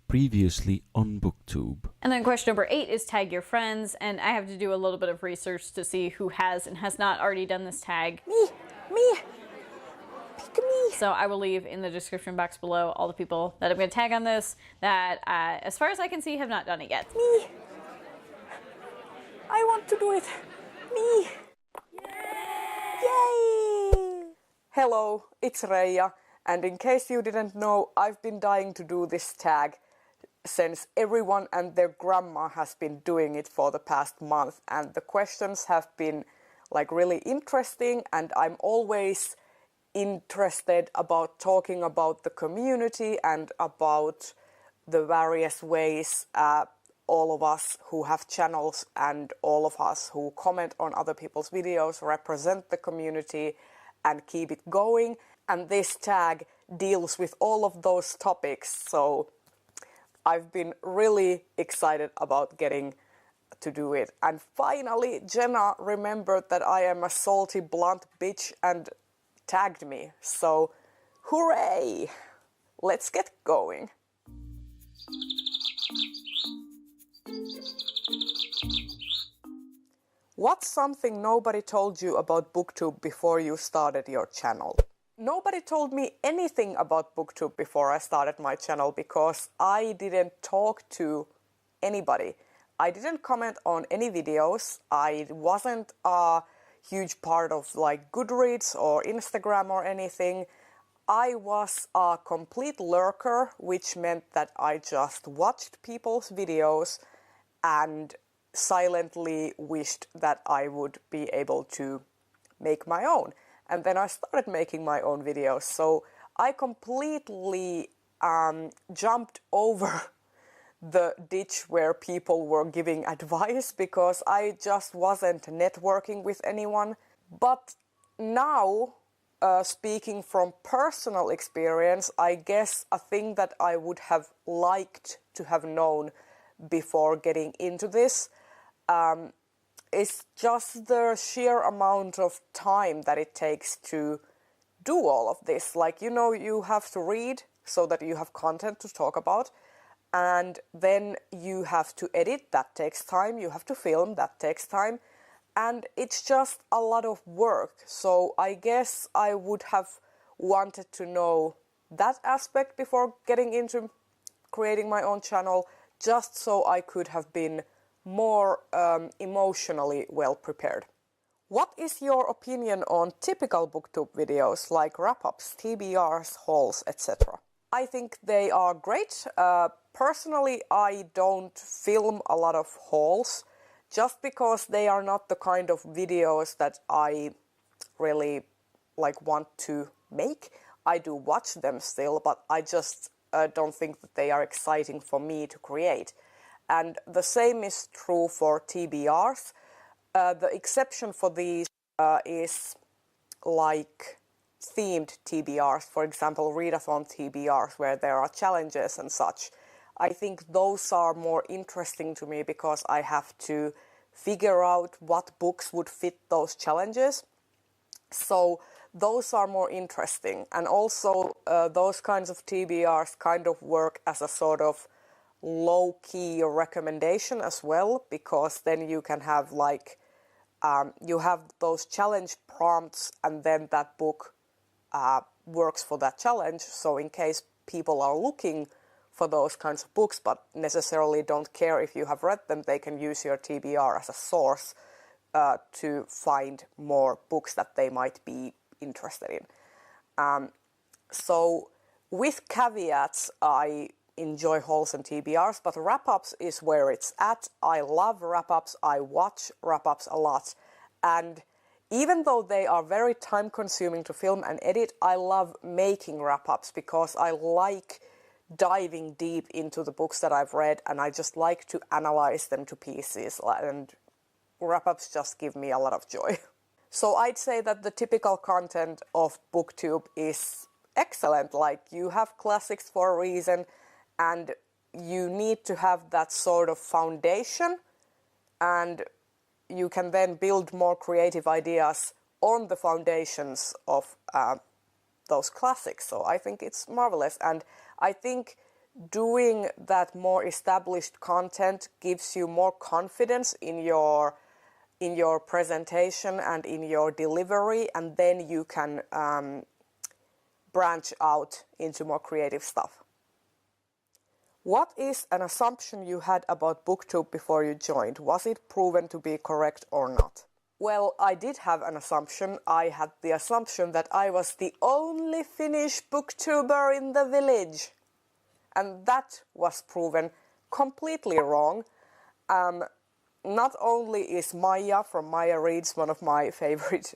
Previously on Booktube. And then question number 8 is tag your friends, and I have to do a little bit of research to see who has and has not already done this tag. Me! Pick me! So I will leave in the description box below all the people that I'm going to tag on this that, as far as I can see, have not done it yet. Me! I want to do it! Me! Yay! Hello, it's Reija, and in case you didn't know, I've been dying to do this tag since everyone and their grandma has been doing it for the past month, and the questions have been like really interesting, and I'm always interested about talking about the community and about the various ways all of us who have channels and all of us who comment on other people's videos represent the community and keep it going. And this tag deals with all of those topics, so I've been really excited about getting to do it. And finally, Jenna remembered that I am a salty, blunt bitch and tagged me. So, hooray! Let's get going. What's something nobody told you about Booktube before you started your channel? Nobody told me anything about Booktube before I started my channel because I didn't talk to anybody. I didn't comment on any videos. I wasn't a huge part of like Goodreads or Instagram or anything. I was a complete lurker, which meant that I just watched people's videos and silently wished that I would be able to make my own. And then I started making my own videos. So I completely jumped over the ditch where people were giving advice because I just wasn't networking with anyone. But now, speaking from personal experience, I guess a thing that I would have liked to have known before getting into this is just the sheer amount of time that it takes to do all of this. Like, you know, you have to read so that you have content to talk about, and then you have to edit, that takes time, you have to film, that takes time, and it's just a lot of work. So I guess I would have wanted to know that aspect before getting into creating my own channel, just so I could have been more emotionally well prepared. What is your opinion on typical Booktube videos like wrap-ups, TBRs, hauls, etc.? I think they are great. Personally, I don't film a lot of hauls just because they are not the kind of videos that I really like want to make. I do watch them still, but I just don't think that they are exciting for me to create. And the same is true for TBRs. The exception for these is like themed TBRs, for example, readathon TBRs, where there are challenges and such. I think those are more interesting to me because I have to figure out what books would fit those challenges. So those are more interesting. And also those kinds of TBRs kind of work as a sort of low-key recommendation as well, because then you can have like you have those challenge prompts and then that book works for that challenge. So in case people are looking for those kinds of books but necessarily don't care if you have read them, they can use your TBR as a source to find more books that they might be interested in. So with caveats, I enjoy hauls and TBRs, but wrap-ups is where it's at. I love wrap-ups. I watch wrap-ups a lot. And even though they are very time-consuming to film and edit, I love making wrap-ups because I like diving deep into the books that I've read, and I just like to analyze them to pieces, and wrap-ups just give me a lot of joy. So I'd say that the typical content of Booktube is excellent. Like, you have classics for a reason, and you need to have that sort of foundation, and you can then build more creative ideas on the foundations of those classics. So I think it's marvelous, and I think doing that more established content gives you more confidence in your presentation and in your delivery, and then you can branch out into more creative stuff. What is an assumption you had about Booktube before you joined? Was it proven to be correct or not? Well, I did have an assumption. I had the assumption that I was the only Finnish booktuber in the village. And that was proven completely wrong. Not only is Maija from Maija Reads one of my favorite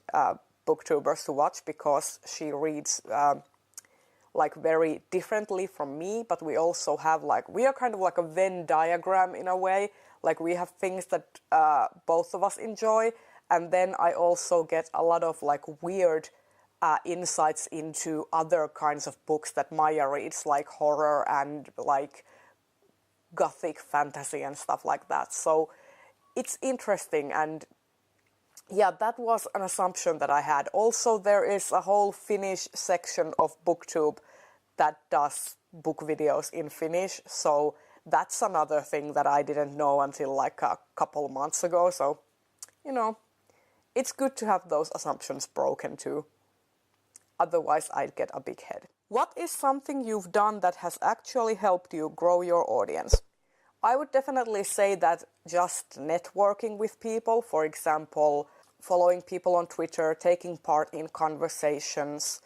booktubers to watch, because she reads like very differently from me, but we also have we are kind of like a Venn diagram in a way. Like we have things that both of us enjoy, and then I also get a lot of weird insights into other kinds of books that Maija reads, like horror and gothic fantasy and stuff like that. So it's interesting, and yeah, that was an assumption that I had. Also, there is a whole Finnish section of Booktube that does book videos in Finnish, so that's another thing that I didn't know until a couple months ago. So, it's good to have those assumptions broken too. Otherwise, I'd get a big head. What is something you've done that has actually helped you grow your audience? I would definitely say that just networking with people, for example, following people on Twitter, taking part in conversations,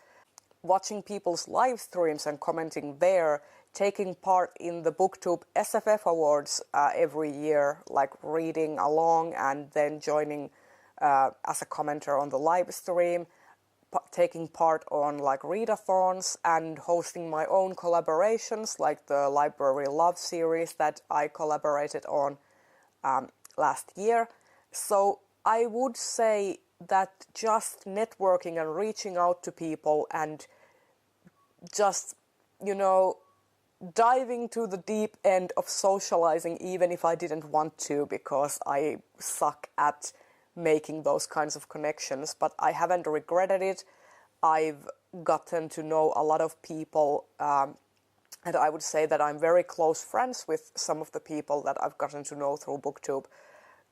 watching people's live streams and commenting there, taking part in the Booktube SFF Awards every year, reading along and then joining as a commenter on the live stream, taking part on readathons and hosting my own collaborations, like the Library Love series that I collaborated on last year. So I would say that just networking and reaching out to people and just, diving to the deep end of socializing, even if I didn't want to, because I suck at making those kinds of connections, but I haven't regretted it. I've gotten to know a lot of people, and I would say that I'm very close friends with some of the people that I've gotten to know through Booktube.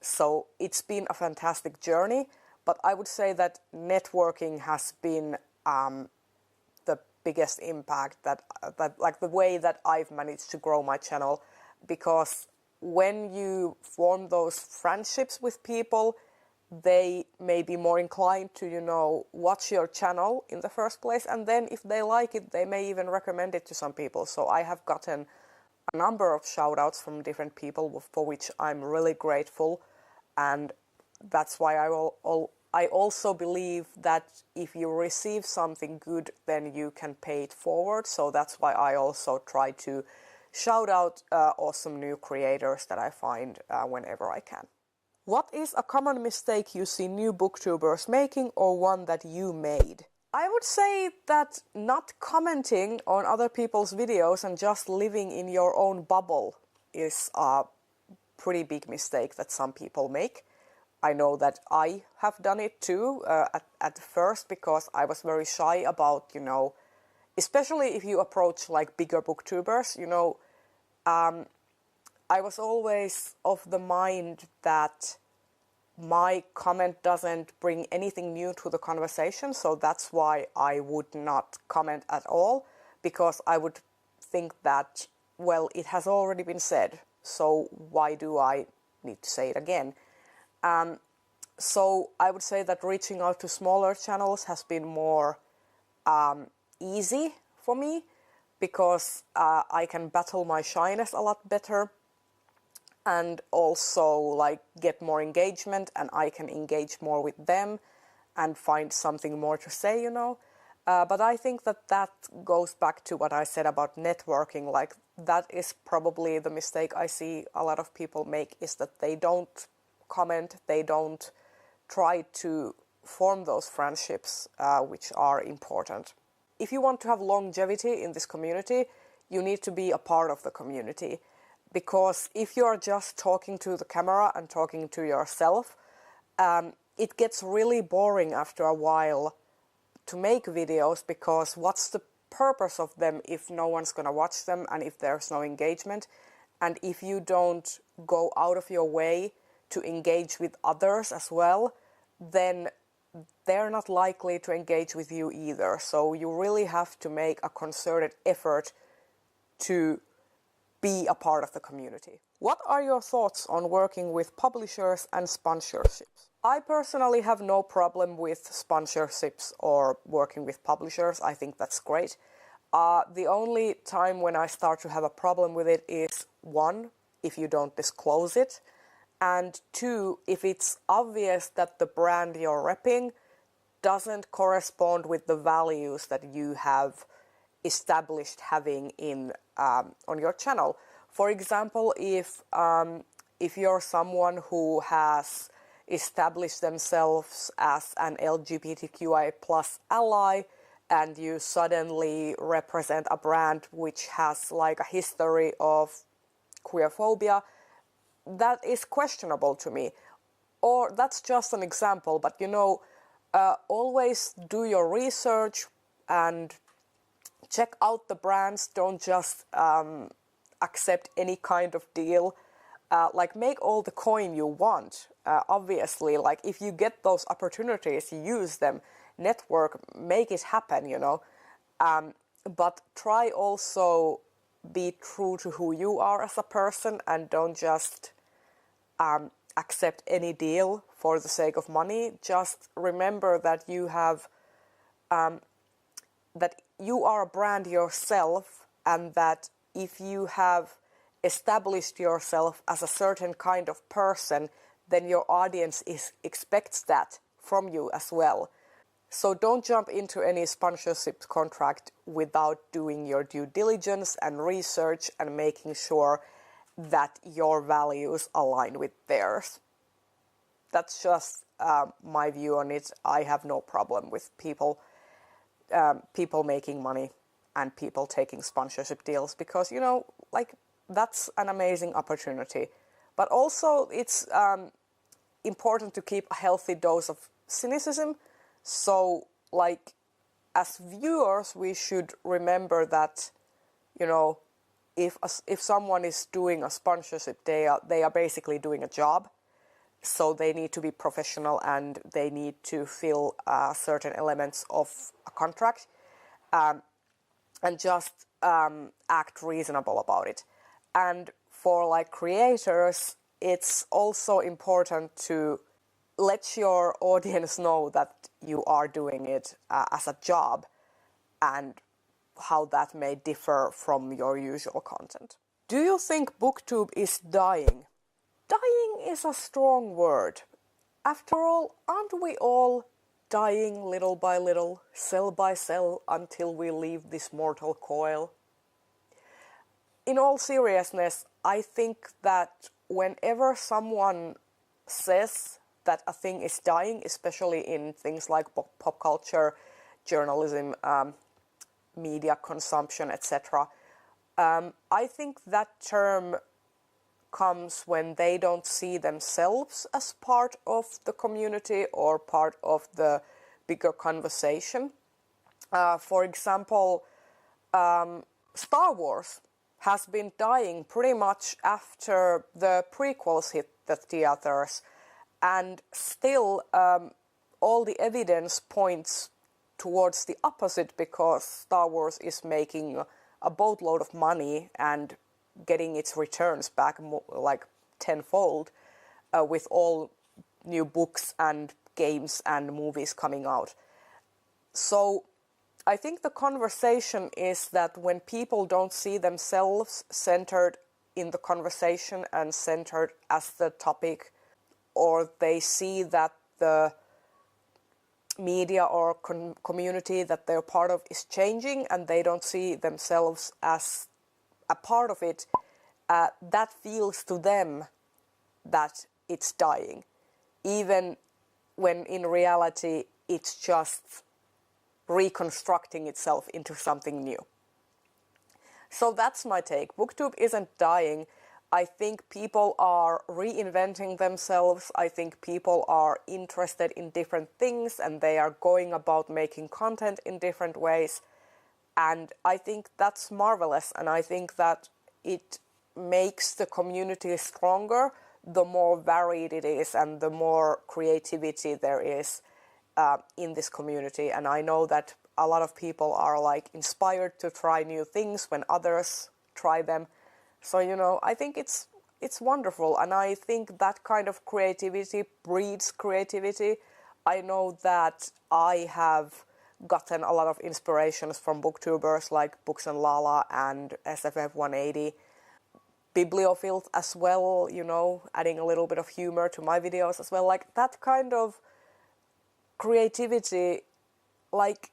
So it's been a fantastic journey, but I would say that networking has been the biggest impact, that the way that I've managed to grow my channel, because when you form those friendships with people, they may be more inclined to, watch your channel in the first place, and then if they like it, they may even recommend it to some people. So I have gotten a number of shout-outs from different people for which I'm really grateful, and that's why I also believe that if you receive something good, then you can pay it forward. So that's why I also try to shout out awesome new creators that I find whenever I can. What is a common mistake you see new booktubers making, or one that you made? I would say that not commenting on other people's videos and just living in your own bubble is a pretty big mistake that some people make. I know that I have done it too at first, because I was very shy about, especially if you approach bigger booktubers, I was always of the mind that my comment doesn't bring anything new to the conversation, so that's why I would not comment at all, because I would think that, well, it has already been said, so why do I need to say it again? So I would say that reaching out to smaller channels has been more easy for me, because I can battle my shyness a lot better, and also get more engagement, and I can engage more with them and find something more to say, But I think that goes back to what I said about networking. That is probably the mistake I see a lot of people make, is that they don't comment, they don't try to form those friendships, which are important. If you want to have longevity in this community, you need to be a part of the community. Because if you're just talking to the camera and talking to yourself, it gets really boring after a while to make videos, because what's the purpose of them if no one's gonna watch them and if there's no engagement? And if you don't go out of your way to engage with others as well, then they're not likely to engage with you either. So you really have to make a concerted effort to be a part of the community. What are your thoughts on working with publishers and sponsorships? I personally have no problem with sponsorships or working with publishers. I think that's great. The only time when I start to have a problem with it is, one, if you don't disclose it, and two, if it's obvious that the brand you're repping doesn't correspond with the values that you have established having in on your channel. For example, if you're someone who has established themselves as an LGBTQI plus ally, and you suddenly represent a brand which has like a history of queerphobia, that is questionable to me. Or that's just an example, but you know, always do your research and check out the brands. Don't just accept any kind of deal. Like, make all the coin you want. Obviously, like, if you get those opportunities, use them. Network, make it happen, you know. But try also be true to who you are as a person, and don't just accept any deal for the sake of money. Just remember that you have that you are a brand yourself, and that if you have established yourself as a certain kind of person, then your audience expects that from you as well. So don't jump into any sponsorship contract without doing your due diligence and research and making sure that your values align with theirs. That's just my view on it. I have no problem with people making money and people taking sponsorship deals, because, you know, like, that's an amazing opportunity. But also it's important to keep a healthy dose of cynicism. So, like, as viewers, we should remember that, you know, if someone is doing a sponsorship, they are basically doing a job. So they need to be professional, and they need to fill certain elements of a contract, and just act reasonable about it. And for, like, creators, it's also important to let your audience know that you are doing it as a job, and how that may differ from your usual content. Do you think Booktube is dying? Dying is a strong word. After all, aren't we all dying little by little, cell by cell, until we leave this mortal coil? In all seriousness, I think that whenever someone says that a thing is dying, especially in things like pop culture, journalism, media consumption, etc., I think that term comes when they don't see themselves as part of the community or part of the bigger conversation. For example, Star Wars has been dying pretty much after the prequels hit the theaters, and still all the evidence points towards the opposite, because Star Wars is making a boatload of money and getting its returns back like tenfold with all new books and games and movies coming out. So I think the conversation is that when people don't see themselves centered in the conversation and centered as the topic, or they see that the media or community that they're part of is changing and they don't see themselves as a part of it, that feels to them that it's dying, even when in reality it's just reconstructing itself into something new. So that's my take. Booktube isn't dying. I think people are reinventing themselves. I think people are interested in different things, and they are going about making content in different ways. And I think that's marvelous, and I think that it makes the community stronger the more varied it is and the more creativity there is in this community. And I know that a lot of people are like inspired to try new things when others try them. So, you know, I think it's wonderful, and I think that kind of creativity breeds creativity. I know that I have gotten a lot of inspirations from booktubers like Books and Lala and SFF 180, Bibliofilth as well, you know, adding a little bit of humor to my videos as well. Like that kind of creativity, like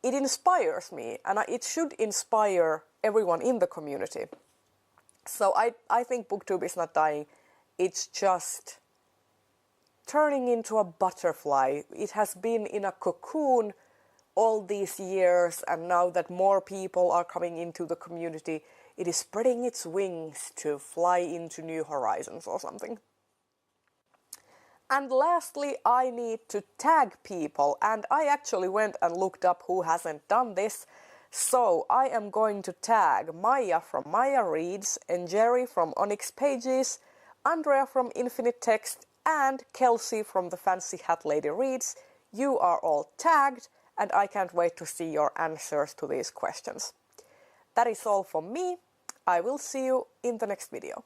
it inspires me, and it should inspire everyone in the community. So I think Booktube is not dying, it's just turning into a butterfly. It has been in a cocoon all these years, and now that more people are coming into the community, it is spreading its wings to fly into new horizons or something. And lastly, I need to tag people, and I actually went and looked up who hasn't done this. So I am going to tag Maija from Maija Reads, and Jerry from ONYX Pages, Andrea from Infinite Text, and Kelsey from the Fancy Hat Lady Reads. You are all tagged, and I can't wait to see your answers to these questions. That is all from me. I will see you in the next video.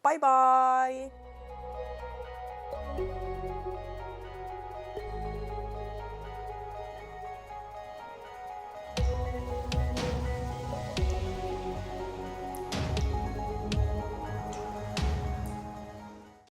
Bye bye!